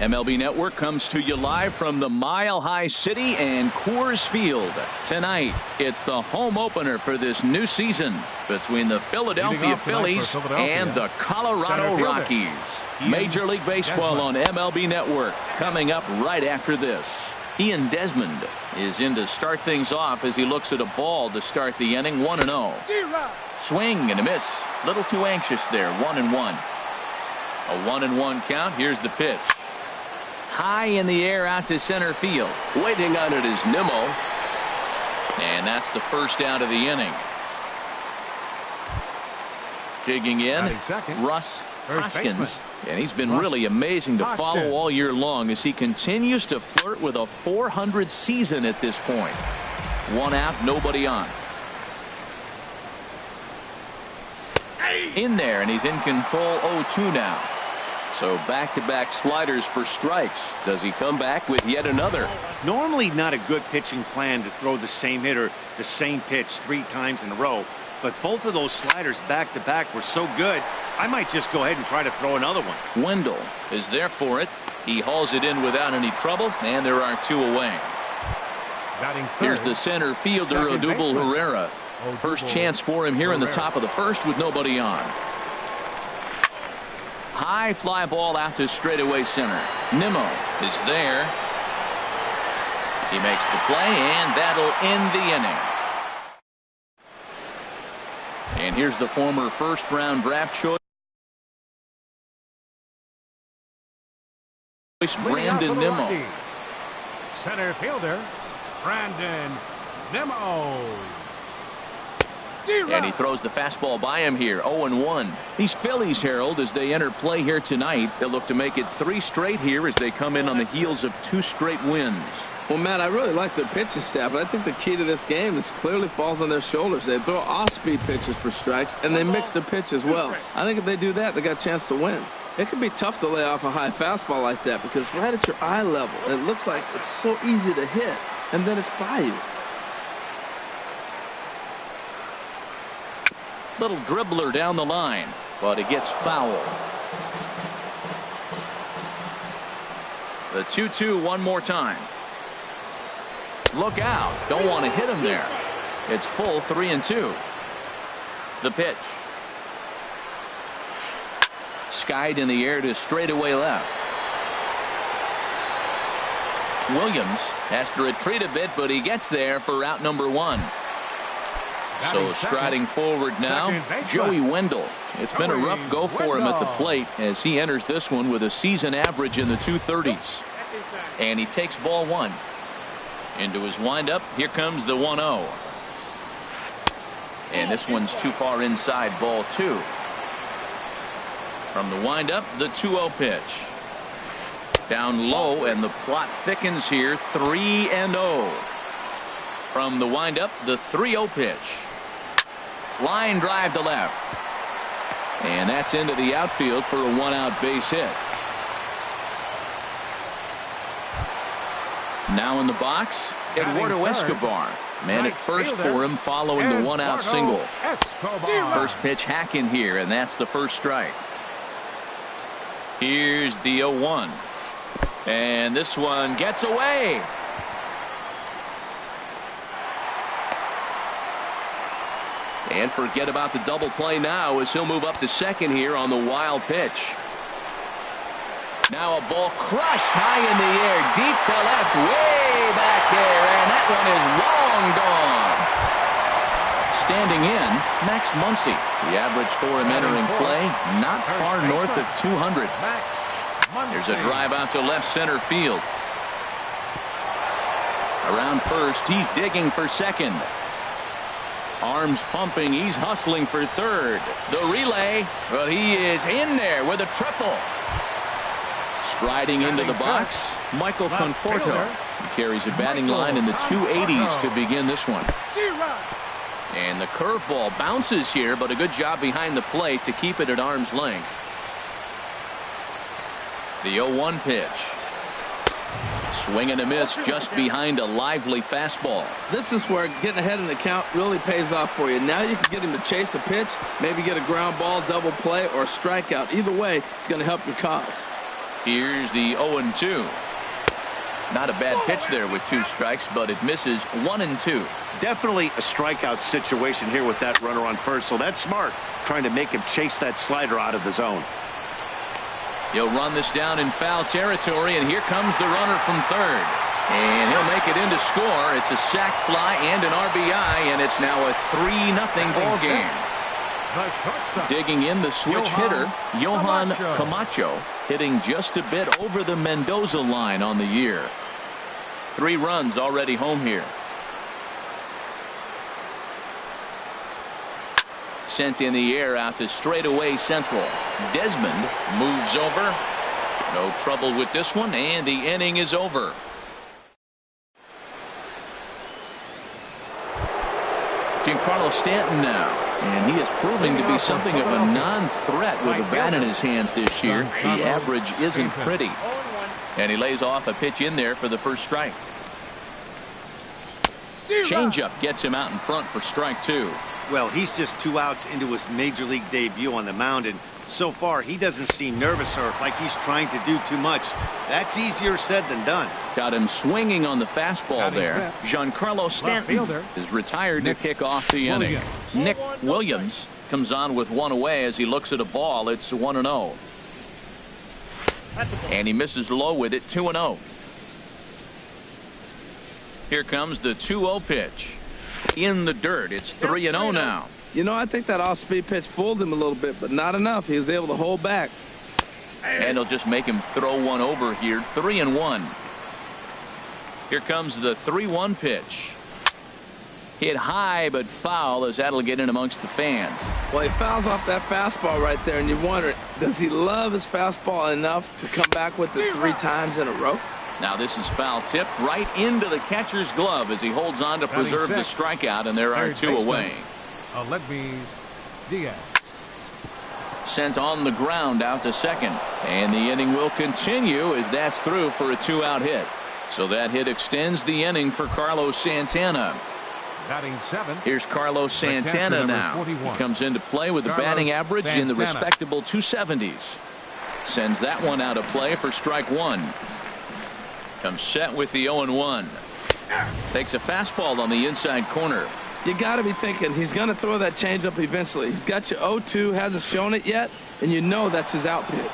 MLB Network comes to you live from the Mile High City and Coors Field. Tonight, it's the home opener for this new season between the Philadelphia Phillies and the Colorado Rockies. Major League Baseball on MLB Network coming up right after this. Ian Desmond is in to start things off as he looks at a ball to start the inning. 1-0. Swing and a miss. Little too anxious there. 1-1. A 1-1 count. Here's the pitch. High in the air out to center field. Waiting on it is Nimmo. And that's the first out of the inning. Digging in, Russ Hoskins. And he's been really amazing to follow all year long as he continues to flirt with a .400 season at this point. One out, nobody on. In there, and he's in control. 0-2 now. So back-to-back sliders for strikes. Does he come back with yet another? Normally not a good pitching plan to throw the same hitter the same pitch 3 times in a row. But both of those sliders back-to-back were so good, I might just go ahead and try to throw another one. Wendell is there for it. He hauls it in without any trouble, and there are 2 away. Here's the center fielder, Odubel Herrera. First chance for him here in the top of the first with nobody on. High fly ball out to straightaway center. Nimmo is there. He makes the play, and that'll end the inning. And here's the former first-round draft choice, Brandon Nimmo. Center fielder, Brandon Nimmo. And he throws the fastball by him here. 0-1. These Phillies, Harold, as they enter play here tonight, they'll look to make it 3 straight here as they come in on the heels of 2 straight wins. Well, Matt, I really like their pitching staff, but I think the key to this game is clearly falls on their shoulders. They throw off-speed pitches for strikes, and they mix the pitch as well. I think if they do that, they got a chance to win. It can be tough to lay off a high fastball like that because right at your eye level, it looks like it's so easy to hit, and then it's by you. Little dribbler down the line, but it gets fouled. The 2-2 one more time. Look out. Don't want to hit him there. It's full 3-2. The pitch. Skied in the air to straightaway left. Williams has to retreat a bit, but he gets there for out number 1. So striding forward now, Joey Wendell. It's been a rough go for him at the plate as he enters this one with a season average in the 230s. And he takes ball 1. Into his windup, here comes the 1-0. And this one's too far inside, ball 2. From the windup, the 2-0 pitch. Down low, and the plot thickens here, 3-0. From the windup, the 3-0 pitch. Line drive to left. And that's into the outfield for a 1-out base hit. Now in the box, Eduardo Escobar. Man at first for him following the 1-out single. First pitch hack in here, and that's the first strike. Here's the 0-1. And this one gets away. And forget about the double play now as he'll move up to second here on the wild pitch. Now a ball crushed high in the air, deep to left, way back there, and that one is long gone. Standing in, Max Muncy. The average for him entering play, not far north of 200. There's a drive out to left center field. Around first, he's digging for second. Arms pumping, he's hustling for third. The relay, well, he is in there with a triple. Striding into the box, Michael Conforto. He carries a batting line in the 280s to begin this one. And the curveball bounces here, but a good job behind the plate to keep it at arm's length. The 0-1 pitch. Swing and a miss just behind a lively fastball. This is where getting ahead in the count really pays off for you. Now you can get him to chase a pitch, maybe get a ground ball, double play, or a strikeout. Either way, it's going to help your cause. Here's the 0-2. Not a bad pitch there with 2 strikes, but it misses 1-2. Definitely a strikeout situation here with that runner on first, so that's smart, trying to make him chase that slider out of the zone. He'll run this down in foul territory, and here comes the runner from third. And he'll make it in to score. It's a sac fly and an RBI, and it's now a 3-0 ball game. Digging in the switch hitter, Johan Camacho, hitting just a bit over the Mendoza line on the year. 3 runs already home here. Sent in the air out to straightaway central. Desmond moves over. No trouble with this one, and the inning is over. Giancarlo Stanton now, and he is proving to be something of a non-threat with a bat in his hands this year. The average isn't pretty, and he lays off a pitch in there for the first strike. Changeup gets him out in front for strike 2. Well, he's just 2 outs into his major league debut on the mound, and so far he doesn't seem nervous or like he's trying to do too much. That's easier said than done. Got him swinging on the fastball there. Giancarlo Stanton is retired to kick off the inning. Nick Williams comes on with 1 away as he looks at a ball. It's 1-0. And he misses low with it, 2-0. Here comes the 2-0 pitch. In the dirt. It's 3-0 now. You know, I think that off-speed pitch fooled him a little bit, but not enough. He was able to hold back. And he'll just make him throw one over here. 3-1. Here comes the 3-1 pitch. Hit high but foul, as that'll get in amongst the fans. Well, he fouls off that fastball right there, and you wonder, does he love his fastball enough to come back with it 3 times in a row? Now this is foul tipped right into the catcher's glove as he holds on to preserve the strikeout, and there are 2 away. Diaz. Sent on the ground out to second, and the inning will continue as that's through for a 2-out hit. So that hit extends the inning for Carlos Santana. Batting 7. Here's Carlos Santana now. He comes into play with a batting average in the respectable 270s. Sends that one out of play for strike 1. Comes set with the 0-1. Takes a fastball on the inside corner. You got to be thinking he's going to throw that changeup eventually. He's got you 0-2, hasn't shown it yet, and you know that's his out pitch.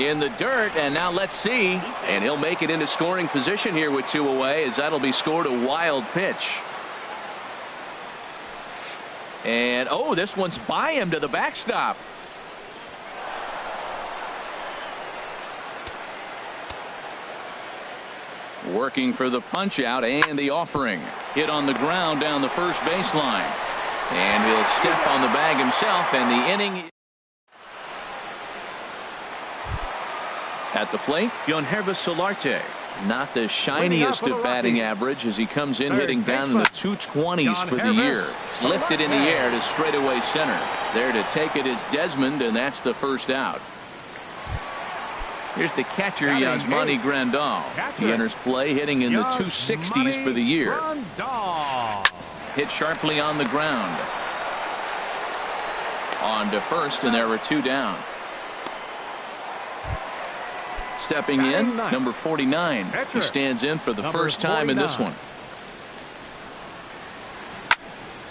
In the dirt, and now let's see. And he'll make it into scoring position here with 2 away, as that'll be scored a wild pitch. And, oh, this one's by him to the backstop. Working for the punch out and the offering. Hit on the ground down the first baseline. And he'll step on the bag himself, and the inning. At the plate, Yangervis Solarte. Not the shiniest of batting average as he comes in hitting down in the 220s for the year. Lifted in the air to straightaway center. There to take it is Desmond, and that's the first out. Here's the catcher, Yasmani Grandal. He enters play hitting in the 260s for the year. Hit sharply on the ground. On to first, and there are 2 down. Stepping in, number 49. He stands in for the first time in this one.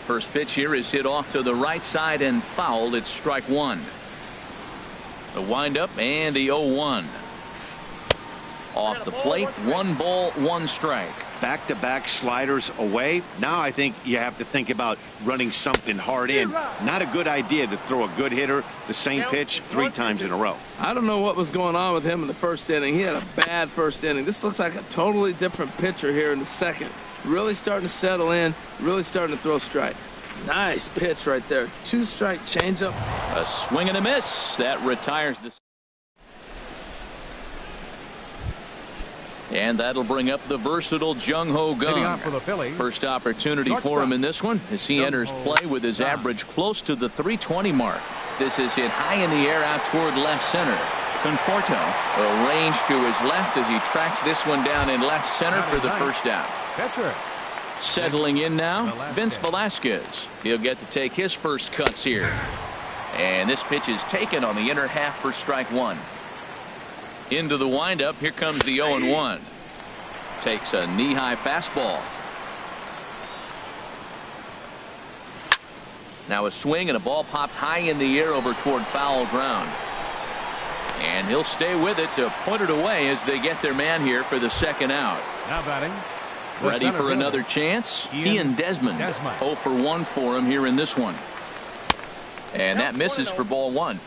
First pitch here is hit off to the right side and fouled. It's strike 1. The windup and the 0-1. Off the plate, 1 ball, 1 strike. Back-to-back sliders away. Now I think you have to think about running something hard in. Not a good idea to throw a good hitter the same pitch 3 times in a row. I don't know what was going on with him in the first inning. He had a bad first inning. This looks like a totally different pitcher here in the second. Really starting to settle in, really starting to throw strikes. Nice pitch right there. 2-strike changeup. A swing and a miss. That retires the. And that'll bring up the versatile Jung Ho Gung. First opportunity for him in this one as he enters play with his average close to the 320 mark. This is hit high in the air out toward left center. Conforto arranged to his left as he tracks this one down in left center for the first out. Settling in now, Vince Velasquez. He'll get to take his first cuts here. And this pitch is taken on the inner half for strike 1. Into the windup. Here comes the 0-1. Takes a knee-high fastball. Now a swing and a ball popped high in the air over toward foul ground. And he'll stay with it to put it away as they get their man here for the second out. Now batting. Ready for another chance. Ian Desmond. 0 for 1 for him here in this one. And that misses for ball 1.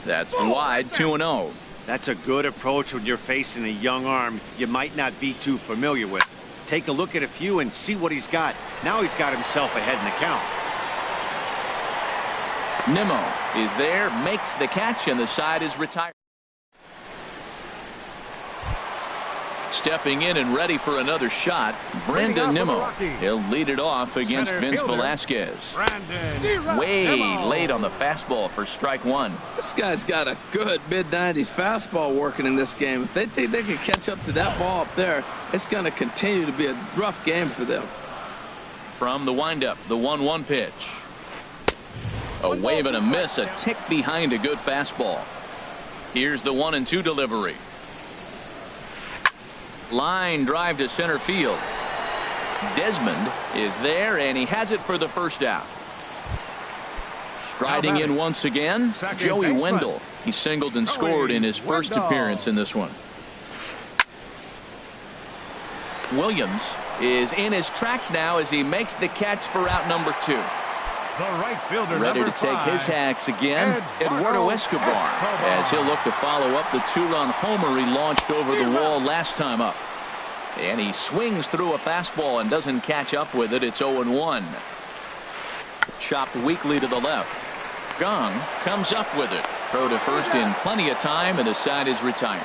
That's wide. 2-0. That's a good approach when you're facing a young arm you might not be too familiar with. Take a look at a few and see what he's got. Now he's got himself ahead in the count. Nimmo is there, makes the catch, and the side is retired. Stepping in and ready for another shot, Brandon Nimmo. He'll lead it off against Vince Velasquez. Way late on the fastball for strike 1. This guy's got a good mid-90s fastball working in this game. If they think they can catch up to that ball up there, it's going to continue to be a rough game for them. From the windup, the 1-1 pitch. A wave and a miss, a tick behind a good fastball. Here's the 1-2 delivery. Line drive to center field. Desmond is there, and he has it for the first out. Striding in once again, Joey Wendell. He singled and scored in his first appearance in this one. Williams is in his tracks now as he makes the catch for out number 2. The right fielder, ready to take his hacks again, Eduardo Escobar, as he'll look to follow up the 2-run homer he launched over the wall last time up. And he swings through a fastball and doesn't catch up with it. It's 0-1. Chopped weakly to the left. Gong comes up with it. Throw to first in plenty of time, and the side is retired.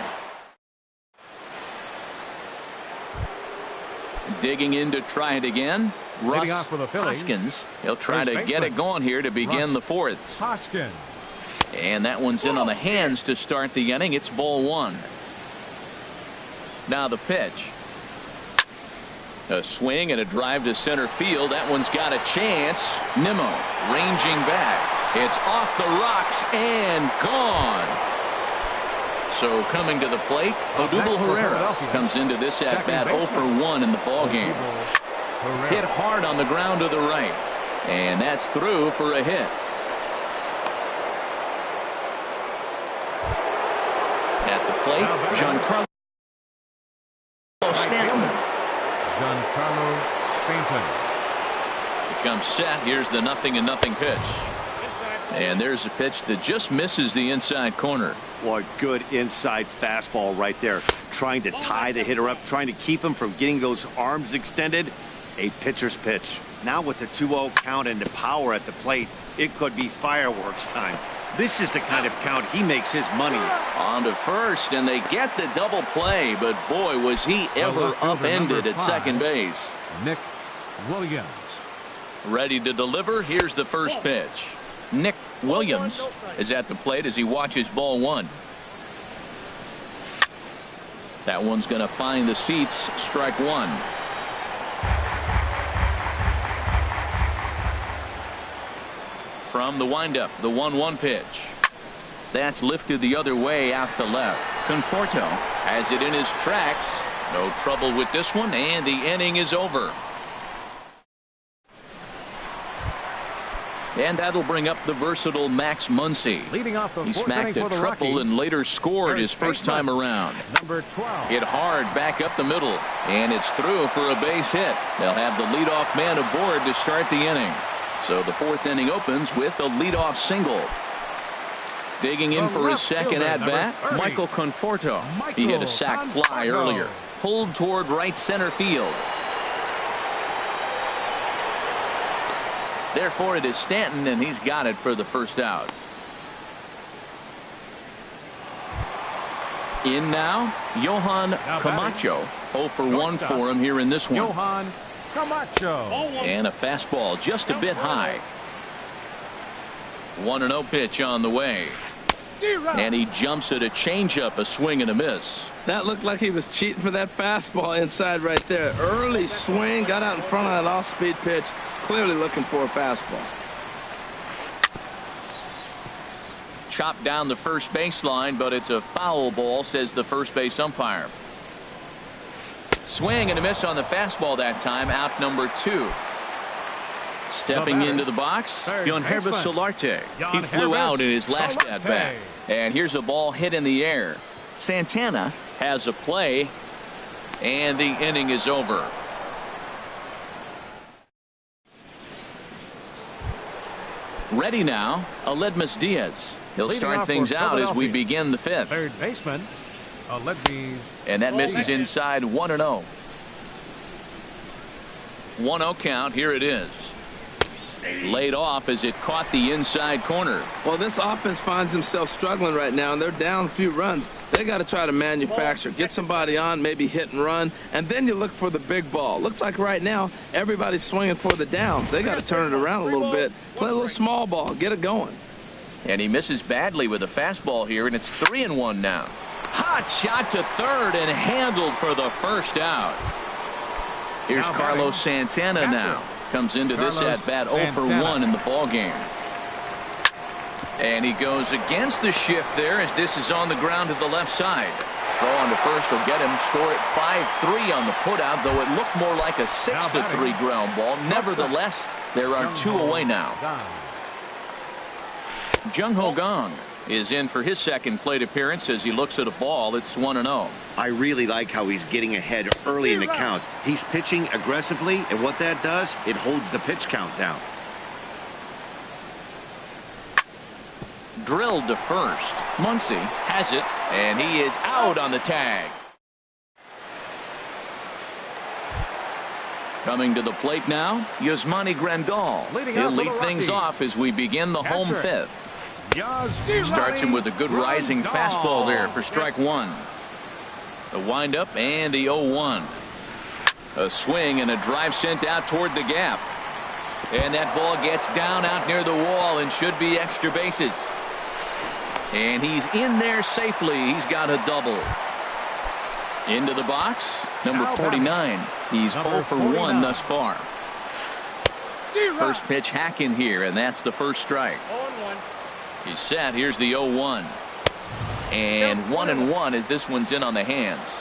Digging in to try it again. Russ Hoskins. He'll try to get it going here to begin the 4th. Hoskins. And that one's in on the hands to start the inning. It's ball 1. Now the pitch. A swing and a drive to center field. That one's got a chance. Nimmo ranging back. It's off the rocks and gone. So coming to the plate, Odubel Herrera comes into this at bat 0 for 1 in the ballgame. Hit hard on the ground to the right, and that's through for a hit. At the plate, Giancarlo Stanton. Giancarlo Stanton. Becomes set. Here's the 0-0 pitch. And there's a pitch that just misses the inside corner. Well, good inside fastball right there. Trying to tie the hitter up, trying to keep him from getting those arms extended. A pitcher's pitch. Now with the 2-0 count and the power at the plate, it could be fireworks time. This is the kind of count he makes his money. On to first, and they get the double play, but boy, was he ever upended at second base. Nick Williams. Ready to deliver. Here's the first pitch. Nick Williams is at the plate as he watches ball 1. That one's going to find the seats. Strike 1. From the windup, the 1-1 pitch. That's lifted the other way out to left. Conforto has it in his tracks. No trouble with this one, and the inning is over. And that'll bring up the versatile Max Muncy. He smacked a triple and later scored his first time around. Number 12. Hit hard back up the middle, and it's through for a base hit. They'll have the leadoff man aboard to start the inning. So the 4th inning opens with a leadoff single. Digging in for his second at-bat, Michael Conforto. He hit a sac fly earlier. Pulled toward right center field. Therefore, it is Stanton, and he's got it for the first out. In now, Johan Camacho. 0 for 1 for him here in this one. Johan Camacho. And a fastball just a bit high. 1-0 pitch on the way. And he jumps at a changeup, a swing and a miss. That looked like he was cheating for that fastball inside right there. Early swing, got out in front of that off-speed pitch. Clearly looking for a fastball. chopped down the first baseline, but it's a foul ball, says the first base umpire. Swing and a miss on the fastball that time, out number 2. Stepping into the box, Yangervis Solarte. He flew out in his last at-bat. And here's a ball hit in the air. Santana has a play, and the inning is over. Ready now, Aledmus Diaz. He'll start things out as we begin the 5th. Third baseman, Aledmus. And that misses inside 1-0. 1-0 count. Here it is. Laid off as it caught the inside corner. Well, this offense finds themselves struggling right now, and they're down a few runs. They got to try to manufacture, get somebody on, maybe hit and run, and then you look for the big ball. Looks like right now everybody's swinging for the downs. They got to turn it around a little bit, play a little small ball, get it going. And he misses badly with a fastball here, and it's 3-1 now. Hot shot to third and handled for the first out. Here's Carlos Santana now. Comes into this at-bat 0 for 1 in the ball game. And he goes against the shift there as this is on the ground to the left side. Throw on to first will get him. Score at 5-3 on the putout, though it looked more like a 6-3 ground ball. Nevertheless, there are 2 away now. Jung-Ho Kang is in for his second plate appearance as he looks at a ball. It's 1-0. I really like how he's getting ahead early in the count. He's pitching aggressively, and what that does, it holds the pitch count down. Drilled to first. Muncy has it, and he is out on the tag. Coming to the plate now, Yasmani Grandal. He'll lead things off as we begin the home 5th. Starts him with a good rising fastball there for strike 1. The windup and the 0-1. A swing and a drive sent out toward the gap. And that ball gets down out near the wall and should be extra bases. And he's in there safely. He's got a double. Into the box, number 49. He's 0 for 1 thus far. First pitch hack in here, and that's the first strike. He's set. Here's the 0-1. And 1-1 as this one's in on the hands.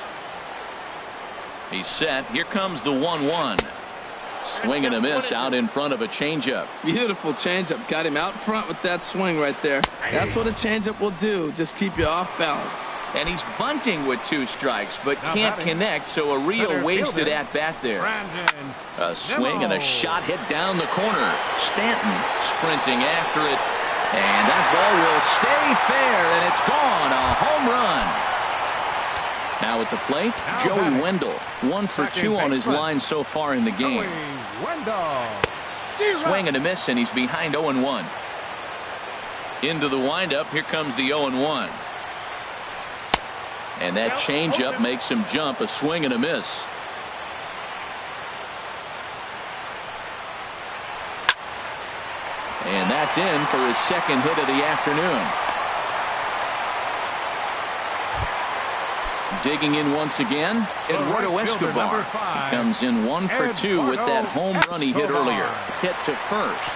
He's set. Here comes the 1-1. Swing and a miss out in front of a changeup. Beautiful changeup. Got him out front with that swing right there. That's what a changeup will do. Just keep you off balance. And he's bunting with 2 strikes, but can't connect, so a real wasted at-bat there. A swing and a shot hit down the corner. Stanton sprinting after it. And that ball will stay fair, and it's gone. A home run. Now at the plate, Joey Wendell. 1 for 2 on his line so far in the game. Swing and a miss, and he's behind 0-1. Into the windup. Here comes the 0-1. And that changeup makes him jump. A swing and a miss. And that's in for his second hit of the afternoon. Digging in once again, Eduardo Escobar. He comes in 1 for 2 with that home run he hit earlier. Hit to first.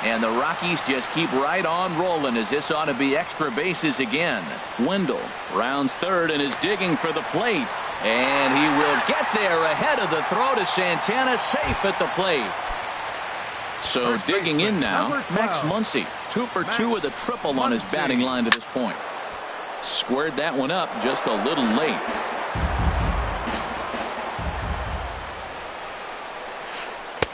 And the Rockies just keep right on rolling as this ought to be extra bases again. Wendell rounds third and is digging for the plate. And he will get there ahead of the throw to Santana, safe at the plate. So digging in now, Max Muncy. 2 for 2 with a triple on his batting line to this point. Squared that one up just a little late.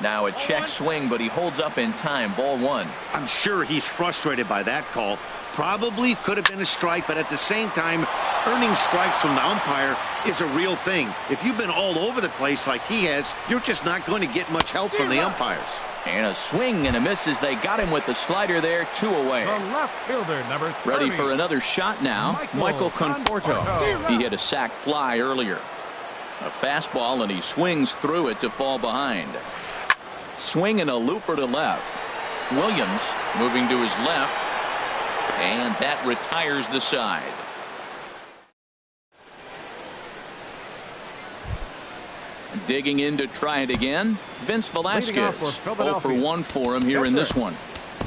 Now a check swing, but he holds up in time. Ball 1. I'm sure he's frustrated by that call. Probably could have been a strike, but at the same time, earning strikes from the umpire is a real thing. If you've been all over the place like he has, you're just not going to get much help from the umpires. And a swing and a miss as they got him with the slider there. 2 away. The left fielder, number 30. Ready for another shot now. Michael Conforto. He hit a sac fly earlier. A fastball, and he swings through it to fall behind. Swing and a looper to left. Williams moving to his left. And that retires the side. Digging in to try it again. Vince Velasquez. 0 for 1 for him here in this one.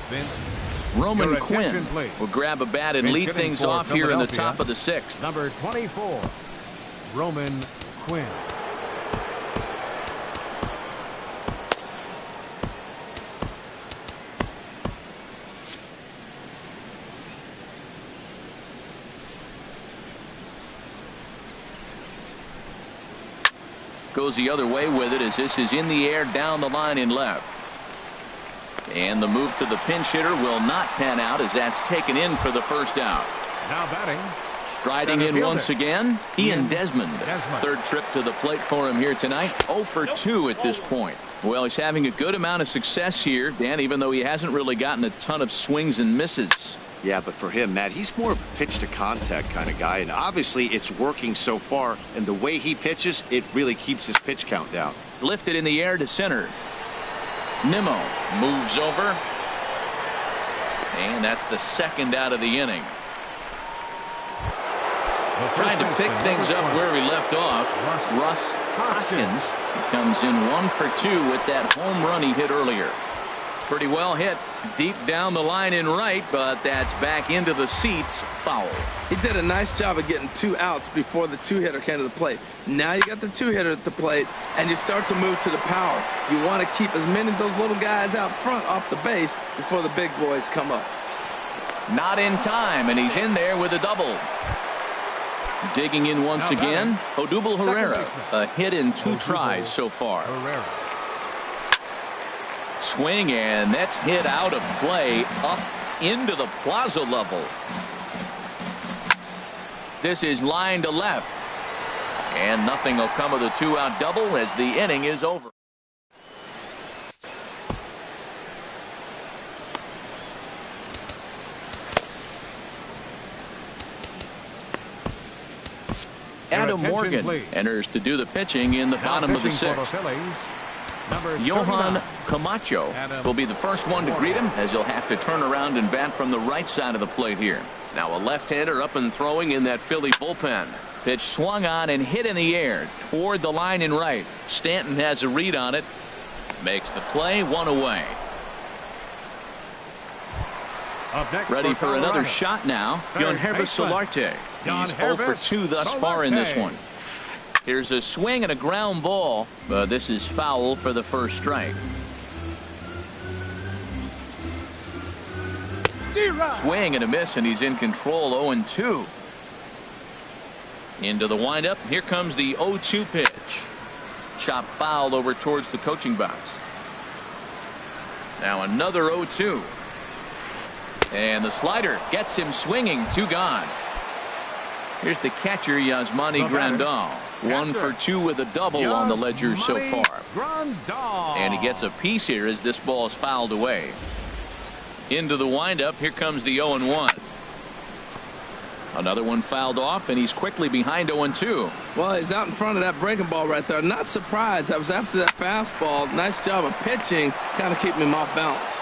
Vince Roman Quinn will grab a bat and lead things off here in the top of the 6th. Number 24, Roman Quinn. Goes the other way with it as this is in the air down the line in left. And the move to the pinch hitter will not pan out as that's taken in for the first out. Now batting. Striding in once again, Ian Desmond. Third trip to the plate for him here tonight. 0 for 2 at this point. Well, he's having a good amount of success here, Dan, even though he hasn't really gotten a ton of swings and misses. Yeah, but for him, Matt, he's more of a pitch to contact kind of guy, and obviously it's working so far, and the way he pitches, it really keeps his pitch count down. Lifted in the air to center. Nimmo moves over, and that's the second out of the inning. Trying to pick things up where we left off. Russ Hoskins comes in 1 for 2 with that home run he hit earlier. Pretty well hit deep down the line in right, but that's back into the seats. Foul. He did a nice job of getting 2 outs before the 2-hitter came to the plate. Now you got the 2-hitter at the plate, and you start to move to the power. You want to keep as many of those little guys out front off the base before the big boys come up. Not in time, and he's in there with a double. Digging in once again, Odubel Herrera. A hit in 2 tries so far. Swing, and that's hit out of play up into the plaza level. This is line to left, and nothing will come of the 2-out double as the inning is over. Adam Morgan enters to do the pitching in the bottom of the 6th. Johan Camacho will be the first one to greet him as he'll have to turn around and bat from the right side of the plate here. Now a left-hander up and throwing in that Philly bullpen. Pitch swung on and hit in the air toward the line in right. Stanton has a read on it. Makes the play, 1 away. Ready for another shot now. Yangervis Solarte. He's 0 for 2 thus far in this one. Here's a swing and a ground ball, but this is foul for the first strike. Swing and a miss, and he's in control. 0-2. Into the windup. Here comes the 0-2 pitch. Chop fouled over towards the coaching box. Now another 0-2. And the slider gets him swinging. 2 gone. Here's the catcher, Yasmani Grandal. 1 for 2 with a double on the ledger so far. And he gets a piece here as this ball is fouled away. Into the windup. Here comes the 0-1. Another one fouled off, and he's quickly behind 0-2. Well, he's out in front of that breaking ball right there. Not surprised. That was after that fastball. Nice job of pitching, kind of keeping him off balance.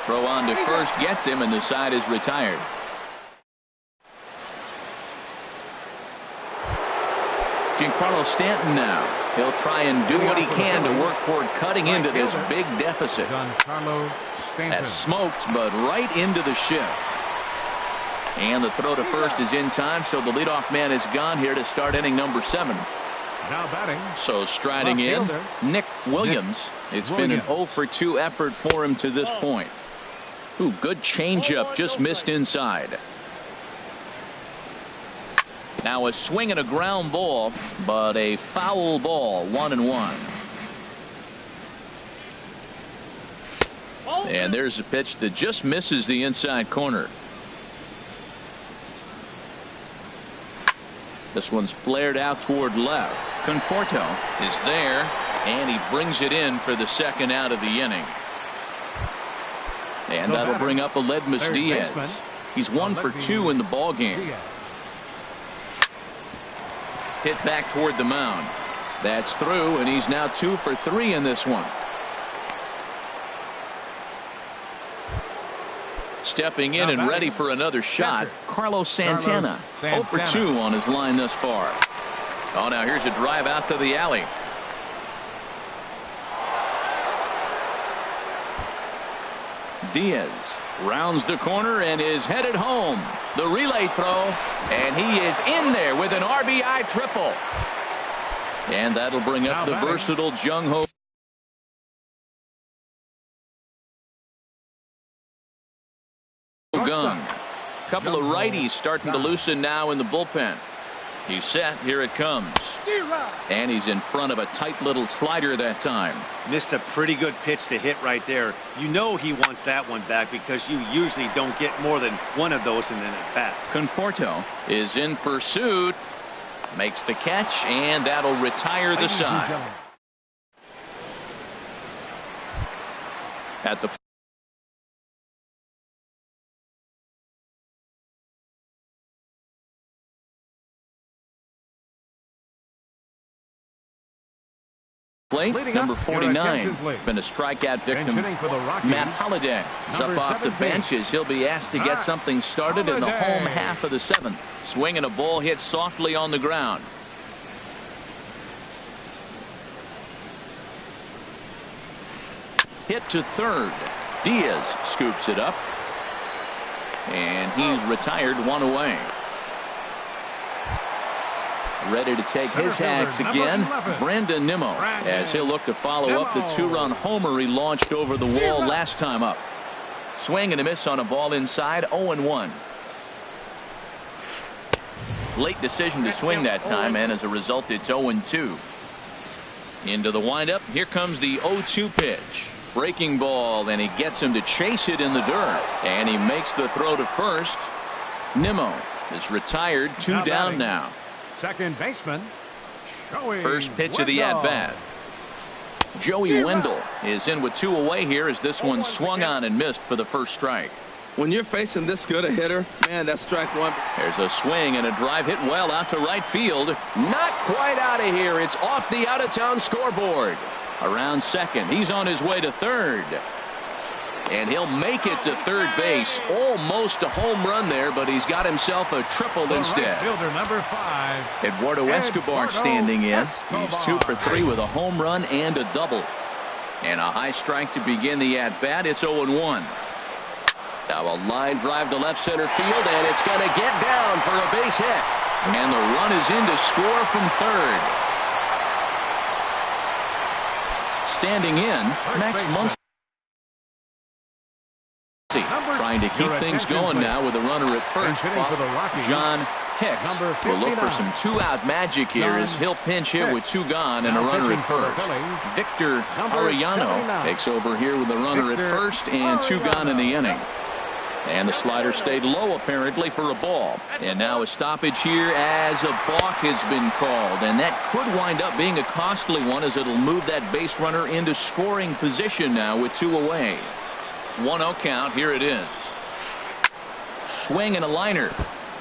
Throw on to first gets him, and the side is retired. Giancarlo Stanton now. He'll try and do what he can to work toward cutting into this big deficit. That smoked, but right into the shift. And the throw to first is in time, so the leadoff man is gone here to start inning number 7. Now batting. So striding in, Nick Williams. It's been an 0 for 2 effort for him to this point. Ooh, good changeup, just missed inside. Now a swing and a ground ball, but a foul ball. 1-1. And there's a pitch that just misses the inside corner. This one's flared out toward left. Conforto is there, and he brings it in for the second out of the inning. And that'll bring up Aledmus Diaz. He's 1 for 2 in the ball game. Hit back toward the mound. That's through, and he's now 2 for 3 in this one. Stepping in and ready for another shot, Carlos Santana. 0 for 2 on his line thus far. Oh, now here's a drive out to the alley. Diaz rounds the corner and is headed home. The relay throw, and he is in there with an RBI triple. And that'll bring up the versatile Jung Ho Gung. Couple of righties starting to loosen now in the bullpen. He's set. Here it comes. And he's in front of a tight little slider that time. Missed a pretty good pitch to hit right there. You know he wants that one back because you usually don't get more than one of those in an at-bat. Conforto is in pursuit. Makes the catch, and that'll retire the side. At the plate, number 49, been a strikeout victim. Matt Holliday is up off the bench as he'll be asked to get something started in the home half of the seventh. Swinging a ball hit softly on the ground. Hit to third. Diaz scoops it up. And he's retired, one away. Ready to take his hacks again, Brandon Nimmo, as he'll look to follow up the two-run homer he launched over the wall last time up. Swing and a miss on a ball inside, 0-1. Late decision to swing that time, and as a result, it's 0-2. Into the windup, here comes the 0-2 pitch. Breaking ball, and he gets him to chase it in the dirt. And he makes the throw to first. Nimmo is retired, two down now. Second baseman, first pitch of the at-bat. Joey Wendell is in with two away here as this one swung on and missed for the first strike. When you're facing this good a hitter, man, that's strike one. There's a swing and a drive hit well out to right field. Not quite out of here. It's off the out-of-town scoreboard. Around second. He's on his way to third. And he'll make it to third base. Almost a home run there, but he's got himself a triple instead. Fielder number 5. Eduardo Escobar standing in. He's 2 for 3 with a home run and a double. And a high strike to begin the at-bat. It's 0-1. Now a line drive to left center field, and it's going to get down for a base hit. And the run is in to score from third. Standing in, Max Muncy. Trying to keep things going now with a runner at first. John Hicks will look for some two-out magic here as he'll pinch hit with 2 gone and a runner at first. Victor Arellano takes over here with a runner at first and 2 gone in the inning. And the slider stayed low apparently for a ball. And now a stoppage here as a balk has been called. And that could wind up being a costly one as it'll move that base runner into scoring position now with 2 away. 1-0 count. Here it is. Swing and a liner,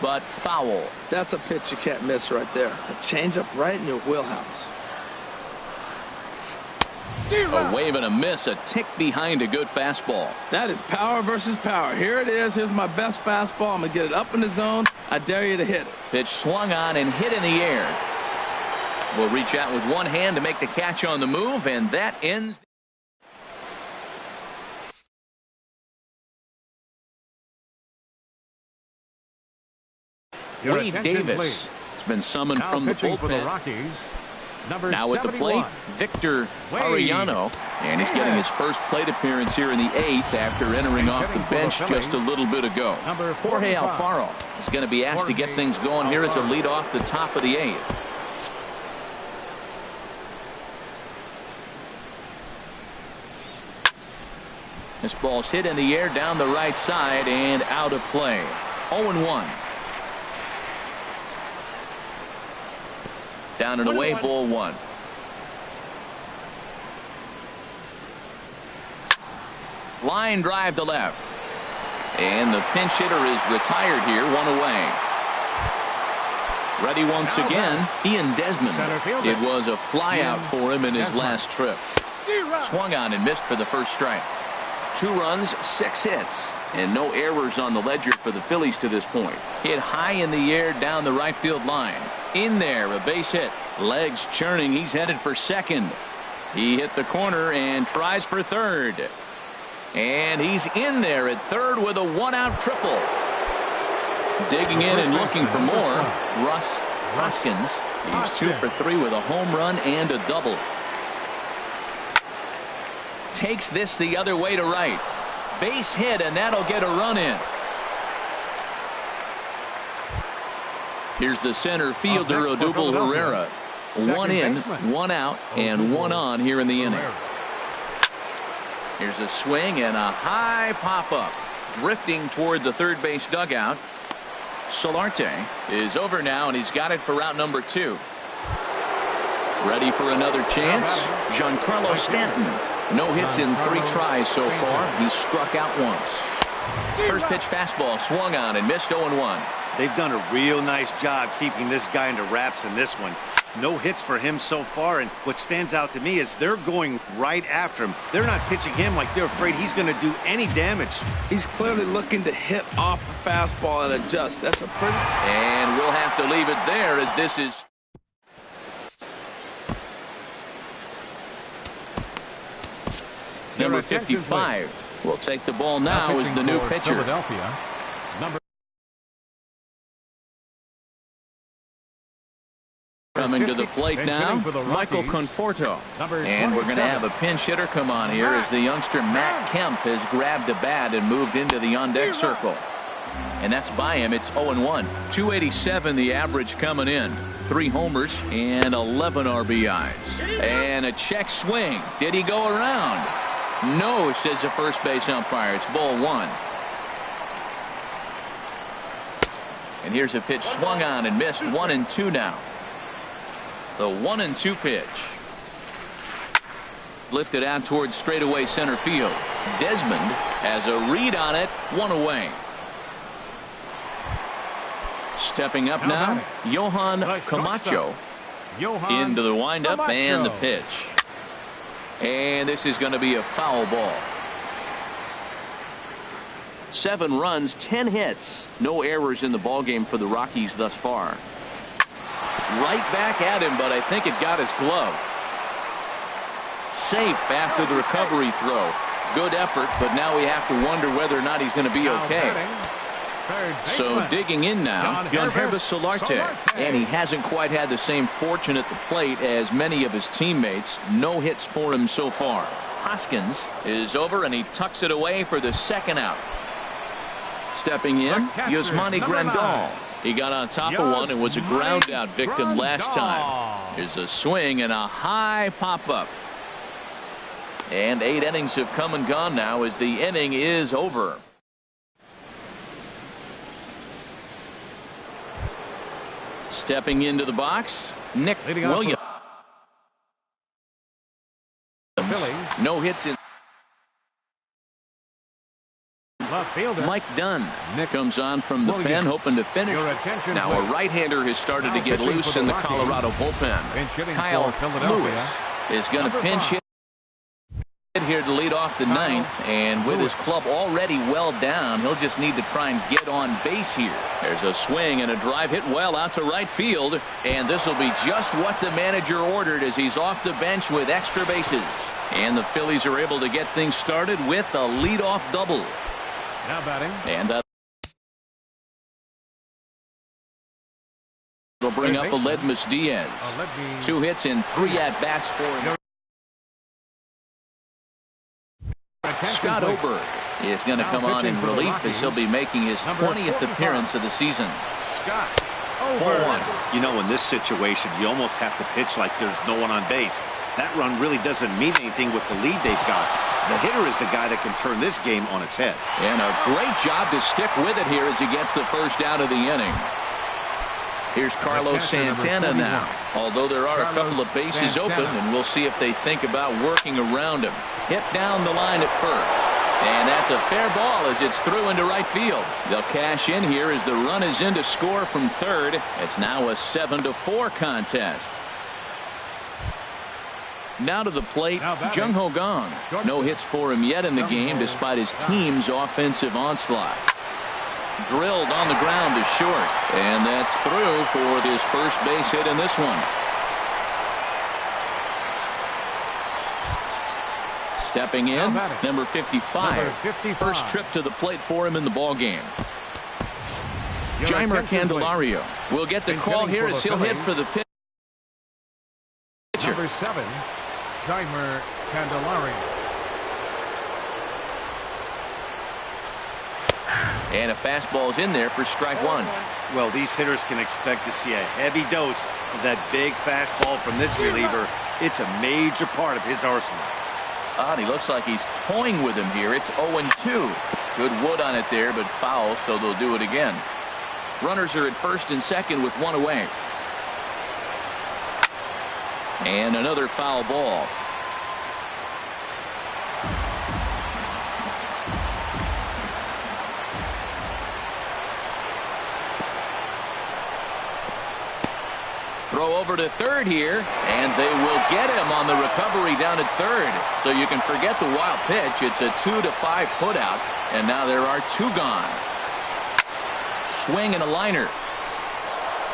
but foul. That's a pitch you can't miss right there. A changeup right in your wheelhouse. A wave and a miss, a tick behind a good fastball. That is power versus power. Here it is. Here's my best fastball. I'm going to get it up in the zone. I dare you to hit it. Pitch swung on and hit in the air. Will reach out with one hand to make the catch on the move, and that ends. Wade Davis has been summoned from the bullpen. Now at the plate, Victor Arellano, and he's getting his first plate appearance here in the 8th after entering off the bench just a little bit ago. Jorge Alfaro is going to be asked to get things going here as a lead off the top of the 8th. This ball's hit in the air down the right side and out of play. 0-1. Down and away, ball 1. Line drive to left. And the pinch hitter is retired here, 1 away. Ready once again, Ian Desmond. It was a flyout for him in his last trip. Swung on and missed for the first strike. 2 runs, 6 hits, and no errors on the ledger for the Phillies to this point. Hit high in the air down the right field line. In there, a base hit. Legs churning. He's headed for second. He hit the corner and tries for third. And he's in there at third with a one-out triple. Digging in and looking for more, Russ Hoskins. He's 2 for 3 with a home run and a double. Takes this the other way to right. Base hit, and that'll get a run in. Here's the center fielder, Odubel Herrera. 1 in, 1 out, and 1 on here in the inning. Here's a swing and a high pop-up. Drifting toward the third base dugout. Solarte is over now, and he's got it for route number 2. Ready for another chance. Giancarlo Stanton. No hits in 3 tries so far. He's struck out once. First pitch fastball swung on and missed 0-1. They've done a real nice job keeping this guy into wraps in this one. No hits for him so far, and what stands out to me is they're going right after him. They're not pitching him like they're afraid he's going to do any damage. He's clearly looking to hit off the fastball and adjust. That's a pretty... And we'll have to leave it there as this is... Number 55 will take the ball now as the new pitcher. Philadelphia, Coming to the plate now, Michael Conforto. And we're going to have a pinch hitter come on here as the youngster Matt Kemp has grabbed a bat and moved into the on-deck circle. And that's by him. It's 0-1. 287 the average coming in. 3 homers and 11 RBIs. And a check swing. Did he go around? No, says the first base umpire. It's ball 1. And here's a pitch swung on and missed. 1-2 now. The 1-2 pitch. Lifted out towards straightaway center field. Desmond has a read on it. 1 away. Stepping up now, Johan Camacho into the windup and the pitch. And this is going to be a foul ball. 7 runs, 10 hits. No errors in the ballgame for the Rockies thus far. Right back at him, but I think it got his glove. Safe after the recovery throw. Good effort, but now we have to wonder whether or not he's going to be okay. So digging in now, Giancarlo Solarte. And he hasn't quite had the same fortune at the plate as many of his teammates. No hits for him so far. Hoskins is over, and he tucks it away for the second out. Stepping in, Yasmani Grandal. He got on top of one and was a ground out victim last time. Here's a swing and a high pop-up. And 8 innings have come and gone now as the inning is over. Stepping into the box, Nick Williams. No hits in. Mike Dunn comes on from the pen, hoping to finish. Now a right-hander has started to get loose in the Colorado bullpen. Kyle Lewis is going to pinch hit here to lead off the 9th, and with his club already well down, he'll just need to try and get on base here. There's a swing and a drive hit well out to right field, and this will be just what the manager ordered as he's off the bench with extra bases. And the Phillies are able to get things started with a leadoff double. Now batting. And they'll bring up Aledmus Diaz. 2 hits in 3 at-bats for him. Scott Oberg is going to come on in relief as he'll be making his 20th appearance of the season. Ball 1. You know, in this situation, you almost have to pitch like there's no one on base. That run really doesn't mean anything with the lead they've got. The hitter is the guy that can turn this game on its head. And a great job to stick with it here as he gets the first out of the inning. Here's Carlos Santana now. Although there are a couple of bases open, and we'll see if they think about working around him. Hit down the line at first. And that's a fair ball as it's through into right field. They'll cash in here as the run is in to score from third. It's now a 7-4 contest. Now to the plate, Jung Ho Kang. No hits for him yet in the game despite his team's offensive onslaught. Drilled on the ground to short, and that's through for his first base hit in this one. Stepping in, number 55. Number 55. First trip to the plate for him in the ball game. Jeimer Candelario will get the call here as he'll hit for the pitch. Number 7, Jeimer Candelario. And a fastball is in there for strike one. Well, these hitters can expect to see a heavy dose of that big fastball from this reliever. It's a major part of his arsenal. And he looks like he's toying with him here. It's 0-2. Good wood on it there, but foul, so they'll do it again. Runners are at first and second with one away. And another foul ball. Throw over to third here, and they will get him on the recovery down at third. So you can forget the wild pitch. It's a 2-5 putout, and now there are two gone. Swing and a liner.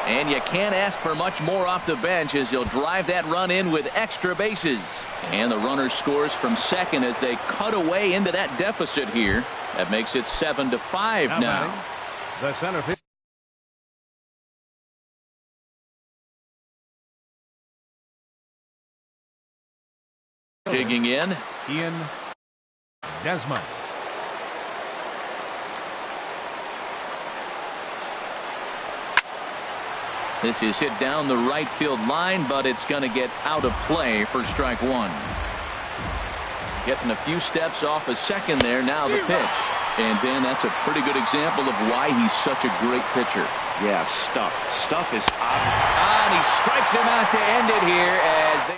And you can't ask for much more off the bench as he'll drive that run in with extra bases. And the runner scores from second as they cut away into that deficit here. That makes it 7-5 now. The center field. Digging in, Ian Desmond. This is hit down the right field line, but it's going to get out of play for strike one. Getting a few steps off a second there. Now the pitch. And Ben, that's a pretty good example of why he's such a great pitcher. Yeah, Stuff is obvious. And he strikes him out to end it here as they